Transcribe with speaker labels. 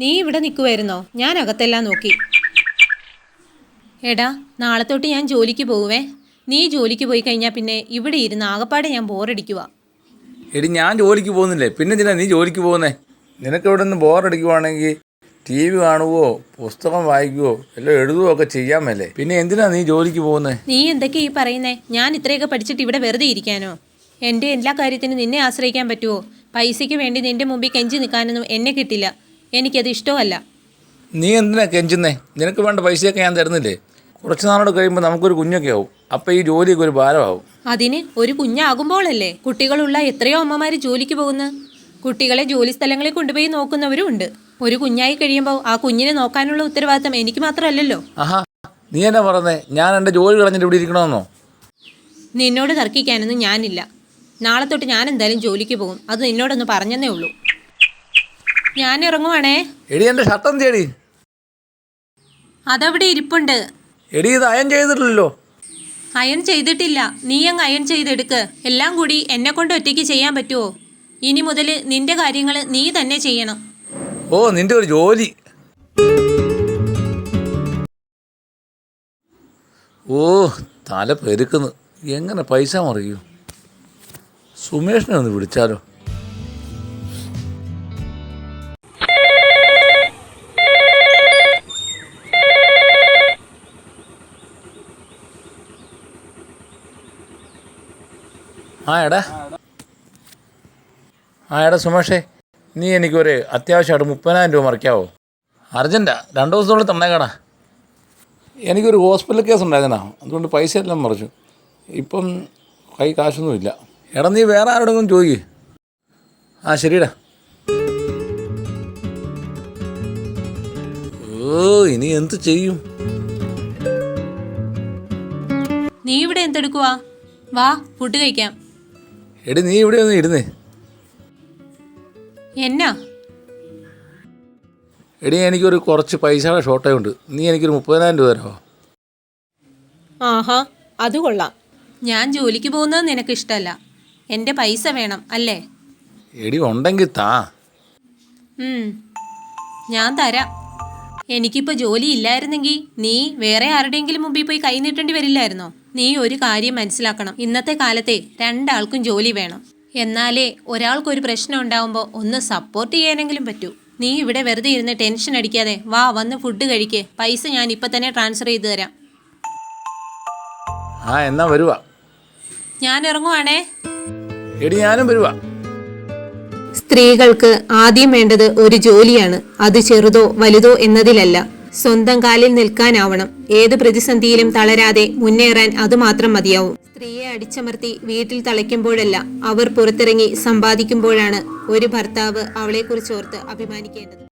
Speaker 1: നീ ഇവിടെ നിൽക്കുമായിരുന്നോ? ഞാൻ അകത്തെല്ലാം നോക്കി. എടാ, നാളെ തൊട്ട് ഞാൻ ജോലിക്ക് പോവുവേ. നീ ജോലിക്ക് പോയി കഴിഞ്ഞാൽ പിന്നെ ഇവിടെ ഇരുന്ന് ആകപ്പാടെ ഞാൻ ബോറടിക്കുക.
Speaker 2: എടി, ഞാൻ ജോലിക്ക് പോകുന്നില്ലേ, പിന്നെ എന്തിനാ നീ ജോലിക്ക് പോകുന്നേ? നിനക്ക് ഇവിടെ നിന്ന് ബോറടിക്കുവാണെങ്കിൽ ടി വി കാണുവോ, പുസ്തകം വായിക്കുവോ, എല്ലാം എഴുതുവോ ഒക്കെ ചെയ്യാമല്ലേ? പിന്നെ എന്തിനാ നീ ജോലിക്ക് പോകുന്നത്?
Speaker 1: നീ എന്തൊക്കെ ഈ പറയുന്നേ? ഞാൻ ഇത്രയൊക്കെ പഠിച്ചിട്ട് ഇവിടെ വെറുതെ ഇരിക്കാനോ? എൻ്റെ എല്ലാ കാര്യത്തിനും നിന്നെ ആശ്രയിക്കാൻ പറ്റുമോ? പൈസയ്ക്ക് വേണ്ടി നിന്റെ മുമ്പിൽ കെഞ്ചി നിൽക്കാനൊന്നും എന്നെ കിട്ടില്ല. എനിക്കത് ഇഷ്ടമല്ല.
Speaker 2: നീ എന്തിനാ കെഞ്ചുന്നേ? നിനക്ക് വേണ്ട പൈസയൊക്കെ ഞാൻ തരുന്നില്ലേ? കുറച്ച് നാളോട് കഴിയുമ്പോൾ നമുക്കൊരു കുഞ്ഞൊക്കെ ആവും. അപ്പം ഈ ജോലിയൊക്കെ ഒരു ഭാരമാവും.
Speaker 1: അതിന് ഒരു കുഞ്ഞാകുമ്പോഴല്ലേ? കുട്ടികളുള്ള എത്രയോ അമ്മമാർ ജോലിക്ക് പോകുന്നു. കുട്ടികളെ ജോലി സ്ഥലങ്ങളിൽ കൊണ്ടുപോയി നോക്കുന്നവരും ഉണ്ട്. ഒരു കുഞ്ഞായി കഴിയുമ്പോൾ ആ കുഞ്ഞിനെ നോക്കാനുള്ള ഉത്തരവാദിത്തം എനിക്ക് മാത്രമല്ലല്ലോ.
Speaker 2: ആഹാ, നീ എന്നാ പറഞ്ഞേ? ഞാൻ എൻ്റെ ജോലി കളഞ്ഞിട്ട് ഇവിടെ ഇരിക്കണമെന്നോ?
Speaker 1: നിന്നോട് തർക്കിക്കാനൊന്നും ഞാനില്ല. നാളെ തൊട്ട് ഞാൻ എന്തായാലും ജോലിക്ക് പോകും. അത് നിന്നോടൊന്ന് പറഞ്ഞതേ ഉള്ളൂ. ഞാൻ ഇറങ്ങുവാണേ.
Speaker 2: എടി, എൻ്റെ ഷർട്ട് എന്തിയടി?
Speaker 1: അതവിടെ ഇരിപ്പുണ്ട്.
Speaker 2: എടി, ഇത് അയൺ ചെയ്തിട്ടില്ലല്ലോ.
Speaker 1: അയൺ ചെയ്തിട്ടില്ല. നീ അങ്ങ് അയൺ ചെയ്തെടുക്ക്. എല്ലാം കൂടി എന്നെ കൊണ്ട് ഒറ്റയ്ക്ക് ചെയ്യാൻ പറ്റുമോ? ഇനി മുതൽ നിന്റെ കാര്യങ്ങൾ നീ തന്നെ ചെയ്യണം.
Speaker 2: ഓ, നിന്റെ ഒരു ജോലി. ഓ, തല പെരുക്കുന്നു. എങ്ങനെ പൈസ മറിയൂ? സുമേഷിനെ ഒന്ന് വിളിച്ചാലോ? എടാ സുമേഷേ, നീ എനിക്കൊരു അത്യാവശ്യമായിട്ട് 30,000 രൂപ മറിക്കാവോ? അർജൻറ്റാ, 2 ദിവസത്തോളം തന്നേക്കടാ. എനിക്കൊരു ഹോസ്പിറ്റൽ കേസ് ഉണ്ടായിരുന്നാ, അതുകൊണ്ട് പൈസ എല്ലാം മറിച്ചു. ഇപ്പം കൈ കാശൊന്നുമില്ല. എടാ, നീ വേറെ ആരോടെങ്കിലും ചോദിക്ക്. ശരിടാ. ഓ, ഇനി എന്ത് ചെയ്യും?
Speaker 1: നീ ഇവിടെ എന്തെടുക്കുവാ? വാ, ഫുഡ് കഴിക്കാം.
Speaker 2: എടി, നീ ഇവിടെ ഒന്ന് ഇരുന്നേ.
Speaker 1: എന്നാ?
Speaker 2: എടി, എനിക്കൊരു കുറച്ച് പൈസയുടെ ഷോർട്ടേജ് ഉണ്ട്. നീ എനിക്കൊരു 30,000 രൂപ തരാമോ?
Speaker 1: ആഹാ, അത് കൊള്ളാം. ഞാൻ ജോലിക്ക് പോകുന്നത് നിനക്ക് ഇഷ്ടമല്ല. എൻ്റെ പൈസ വേണം അല്ലേ?
Speaker 2: എടി, ഉണ്ടെങ്കിൽ താ.
Speaker 1: ഞാൻ തരാം. എനിക്കിപ്പോൾ ജോലി ഇല്ലായിരുന്നെങ്കിൽ നീ വേറെ ആരുടെയെങ്കിലും മുമ്പിൽ പോയി കൈ നീട്ടേണ്ടി വരില്ലായിരുന്നോ? നീ ഒരു കാര്യം മനസ്സിലാക്കണം. ഇന്നത്തെ കാലത്തെ 2 ആൾക്കും ജോലി വേണം. എന്നാലേ ഒരാൾക്കൊരു പ്രശ്നം ഉണ്ടാവുമ്പോൾ ഒന്ന് സപ്പോർട്ട് ചെയ്യാനെങ്കിലും പറ്റൂ. നീ ഇവിടെ വെറുതെ ഇരുന്ന് ടെൻഷൻ അടിക്കാതെ വാ, വന്ന് ഫുഡ് കഴിക്കേ. പൈസ ഞാൻ ഇപ്പം തന്നെ ട്രാൻസ്ഫർ ചെയ്ത് തരാം.
Speaker 2: എന്നാ വരുവാ.
Speaker 1: ഞാൻ ഇറങ്ങുവാണേ.
Speaker 2: എടി, ഞാനും വരുവാ.
Speaker 1: സ്ത്രീകൾക്ക് ആദ്യം വേണ്ടത് ഒരു ജോലിയാണ്. അത് ചെറുതോ വലുതോ എന്നതിലല്ല, സ്വന്തം കാലിൽ നിൽക്കാനാവണം. ഏത് പ്രതിസന്ധിയിലും തളരാതെ മുന്നേറാൻ അതുമാത്രം മതിയാവും. സ്ത്രീയെ അടിച്ചമർത്തി വീട്ടിൽ തളയ്ക്കുമ്പോഴല്ല, അവർ പുറത്തിറങ്ങി സമ്പാദിക്കുമ്പോഴാണ് ഒരു ഭർത്താവ് അവളെക്കുറിച്ച് ഓർത്ത് അഭിമാനിക്കേണ്ടത്.